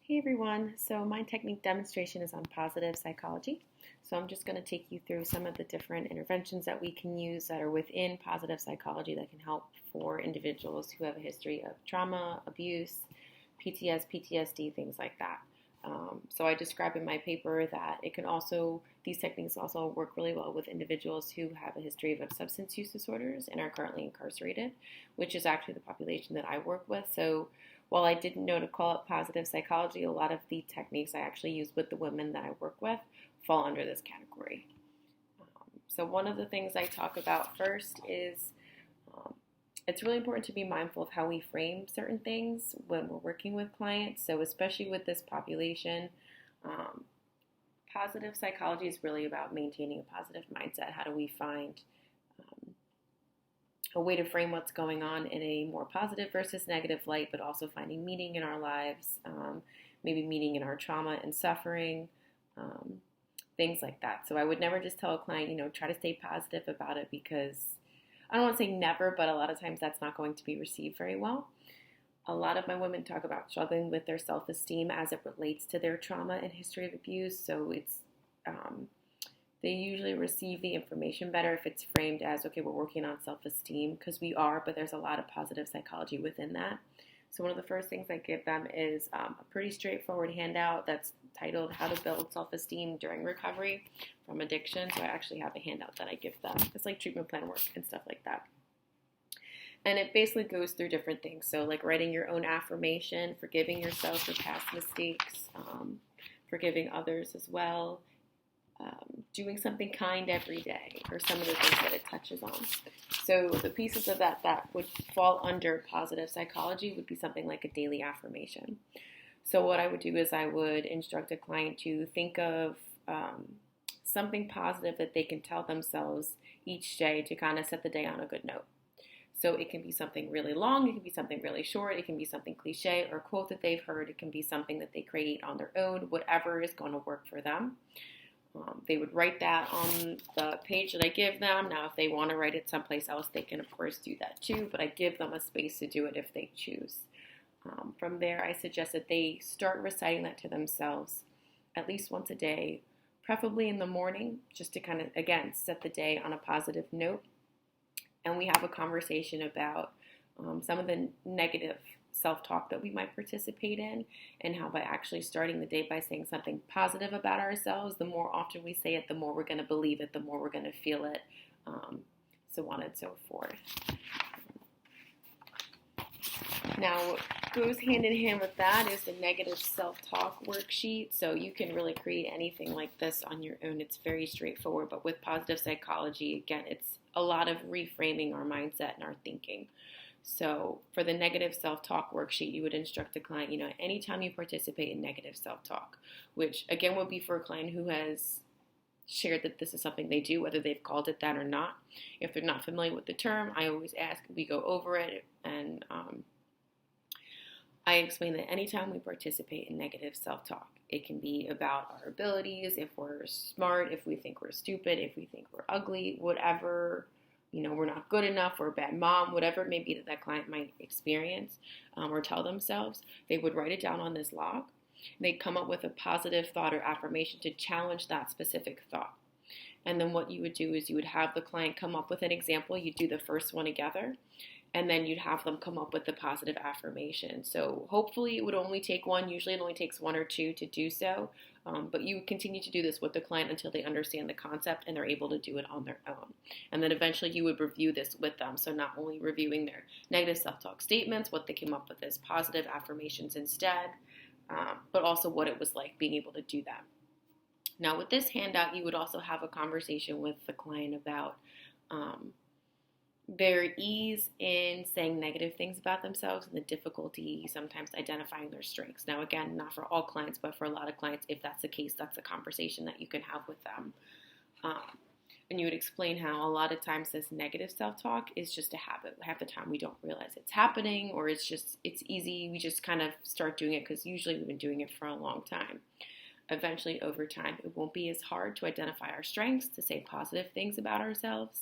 Hey everyone, so my technique demonstration is on positive psychology. So I'm just going to take you through some of the different interventions that we can use that are within positive psychology that can help for individuals who have a history of trauma, abuse, PTSD, things like that. So I describe in my paper that these techniques also work really well with individuals who have a history of substance use disorders and are currently incarcerated, which is actually the population that I work with. So while I didn't know to call it positive psychology, a lot of the techniques I actually use with the women that I work with fall under this category. So one of the things I talk about first is it's really important to be mindful of how we frame certain things when we're working with clients. So especially with this population, um, positive psychology is really about maintaining a positive mindset. How do we find a way to frame what's going on in a more positive versus negative light, but also finding meaning in our lives, maybe meaning in our trauma and suffering, um, things like that. So I would never just tell a client, try to stay positive about it, because I don't want to say never, but a lot of times that's not going to be received very well. A lot of my women talk about struggling with their self-esteem as it relates to their trauma and history of abuse. So they usually receive the information better if it's framed as, okay, we're working on self-esteem, because we are, but there's a lot of positive psychology within that. So one of the first things I give them is a pretty straightforward handout that's titled How to Build Self-Esteem During Recovery from Addiction. So I actually have a handout that I give them. It's like treatment plan work and stuff like that. And it basically goes through different things. So like writing your own affirmation, forgiving yourself for past mistakes, forgiving others as well, doing something kind every day, or some of the things that it touches on. So the pieces of that would fall under positive psychology would be something like a daily affirmation. So what I would do is I would instruct a client to think of something positive that they can tell themselves each day to kind of set the day on a good note. So it can be something really long, it can be something really short, it can be something cliche or a quote that they've heard, it can be something that they create on their own, whatever is going to work for them. They would write that on the page that I give them. Now, if they want to write it someplace else, they can, of course, do that too, but I give them a space to do it if they choose. From there, I suggest that they start reciting that to themselves at least once a day, preferably in the morning, just to kind of, again, set the day on a positive note. And we have a conversation about some of the negative self-talk that we might participate in, and how by actually starting the day by saying something positive about ourselves, the more often we say it, the more we're going to believe it, the more we're going to feel it, so on and so forth. Now, what goes hand in hand with that is the negative self-talk worksheet. So you can really create anything like this on your own. It's very straightforward, but with positive psychology, again, it's a lot of reframing our mindset and our thinking. So for the negative self-talk worksheet, you would instruct a client, anytime you participate in negative self-talk, which again would be for a client who has shared that this is something they do, whether they've called it that or not. If they're not familiar with the term, I always ask, we go over it, and I explain that anytime we participate in negative self-talk, it can be about our abilities, if we're smart, if we think we're stupid, if we think we're ugly, whatever, we're not good enough, or a bad mom, whatever it may be that client might experience or tell themselves, they would write it down on this log. They'd come up with a positive thought or affirmation to challenge that specific thought. And then what you would do is you would have the client come up with an example. You'd do the first one together, and then you'd have them come up with the positive affirmation. So hopefully it would only take one. Usually it only takes one or two to do so. But you continue to do this with the client until they understand the concept and they're able to do it on their own. And then eventually you would review this with them. So not only reviewing their negative self-talk statements, what they came up with as positive affirmations instead, but also what it was like being able to do that. Now with this handout, you would also have a conversation with the client about their ease in saying negative things about themselves and the difficulty sometimes identifying their strengths. Now, again, not for all clients, but for a lot of clients, if that's the case, that's a conversation that you can have with them. And you would explain how a lot of times this negative self-talk is just a habit. Half the time we don't realize it's happening, or it's easy. We just kind of start doing it because usually we've been doing it for a long time. Eventually, over time, it won't be as hard to identify our strengths, to say positive things about ourselves.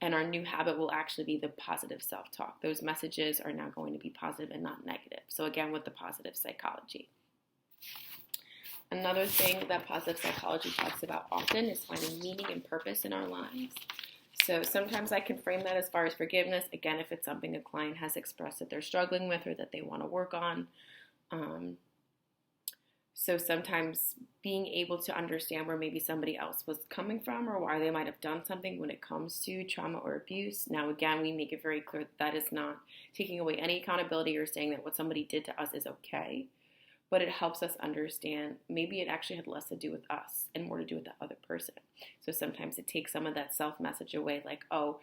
And our new habit will actually be the positive self-talk. Those messages are now going to be positive and not negative. So again, with the positive psychology. Another thing that positive psychology talks about often is finding meaning and purpose in our lives. So sometimes I can frame that as far as forgiveness. Again, if it's something a client has expressed that they're struggling with or that they want to work on. So sometimes being able to understand where maybe somebody else was coming from or why they might have done something when it comes to trauma or abuse. Now, again, we make it very clear that is not taking away any accountability or saying that what somebody did to us is okay. But it helps us understand maybe it actually had less to do with us and more to do with the other person. So sometimes it takes some of that self-message away, like, oh,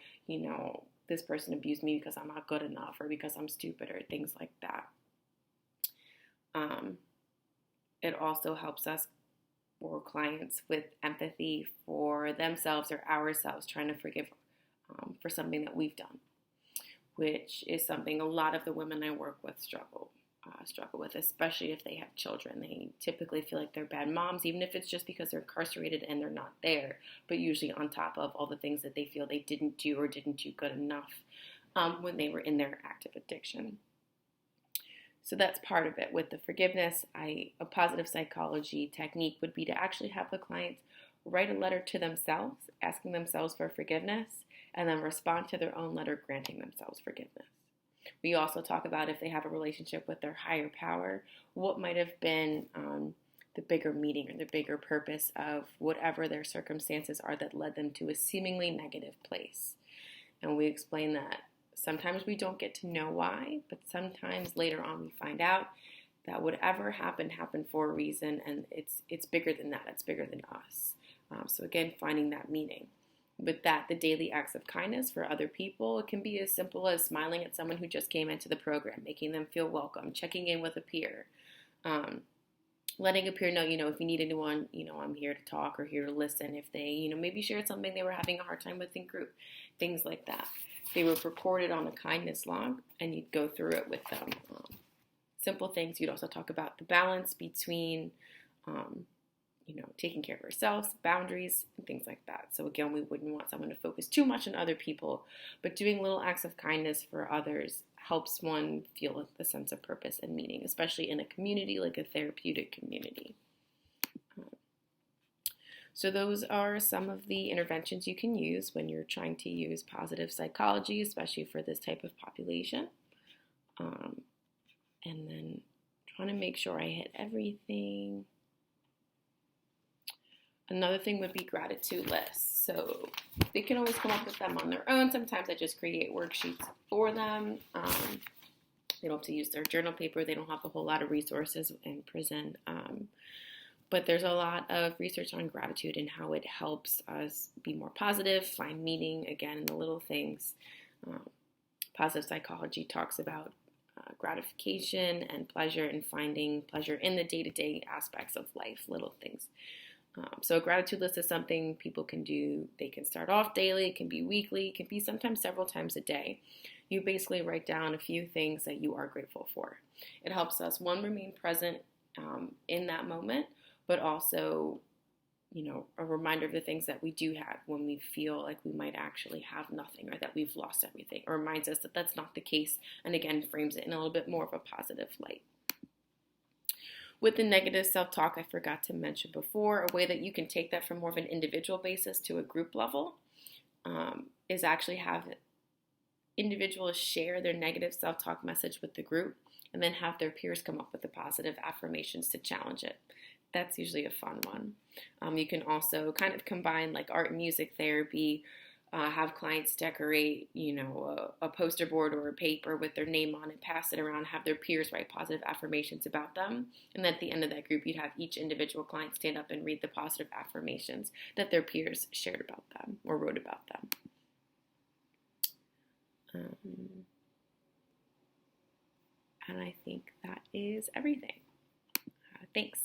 this person abused me because I'm not good enough or because I'm stupid or things like that. It also helps us or clients with empathy for themselves or ourselves trying to forgive for something that we've done, which is something a lot of the women I work with struggle with, especially if they have children. They typically feel like they're bad moms, even if it's just because they're incarcerated and they're not there, but usually on top of all the things that they feel they didn't do or didn't do good enough when they were in their active addiction. So that's part of it. With the forgiveness, a positive psychology technique would be to actually have the clients write a letter to themselves, asking themselves for forgiveness, and then respond to their own letter granting themselves forgiveness. We also talk about if they have a relationship with their higher power, what might have been the bigger meaning or the bigger purpose of whatever their circumstances are that led them to a seemingly negative place. And we explain that sometimes we don't get to know why, but sometimes later on we find out that whatever happened for a reason, and it's bigger than that. It's bigger than us. So again, finding that meaning. With that, the daily acts of kindness for other people, it can be as simple as smiling at someone who just came into the program, making them feel welcome, checking in with a peer, letting a peer know, if you need anyone, I'm here to talk or here to listen. If they, maybe shared something they were having a hard time with in group, things like that. They were recorded on a kindness log, and you'd go through it with them. Simple things. You'd also talk about the balance between taking care of ourselves, boundaries, and things like that. So again, we wouldn't want someone to focus too much on other people, but doing little acts of kindness for others helps one feel the sense of purpose and meaning, especially in a community like a therapeutic community. So those are some of the interventions you can use when you're trying to use positive psychology, especially for this type of population. And then trying to make sure I hit everything. Another thing would be gratitude lists. So they can always come up with them on their own. Sometimes I just create worksheets for them. They don't have to use their journal paper. They don't have a whole lot of resources in prison. But there's a lot of research on gratitude and how it helps us be more positive, find meaning, again, in the little things. Positive psychology talks about gratification and pleasure and finding pleasure in the day-to-day aspects of life, little things. So a gratitude list is something people can do. They can start off daily, it can be weekly, it can be sometimes several times a day. You basically write down a few things that you are grateful for. It helps us, one, remain present in that moment, but also, a reminder of the things that we do have when we feel like we might actually have nothing or that we've lost everything, or reminds us that that's not the case, and again, frames it in a little bit more of a positive light. With the negative self-talk, I forgot to mention before, a way that you can take that from more of an individual basis to a group level is actually have individuals share their negative self-talk message with the group and then have their peers come up with the positive affirmations to challenge it. That's usually a fun one. You can also kind of combine like art and music therapy, have clients decorate, a poster board or a paper with their name on it, pass it around, have their peers write positive affirmations about them. And then at the end of that group, you'd have each individual client stand up and read the positive affirmations that their peers shared about them or wrote about them. And I think that is everything. Thanks.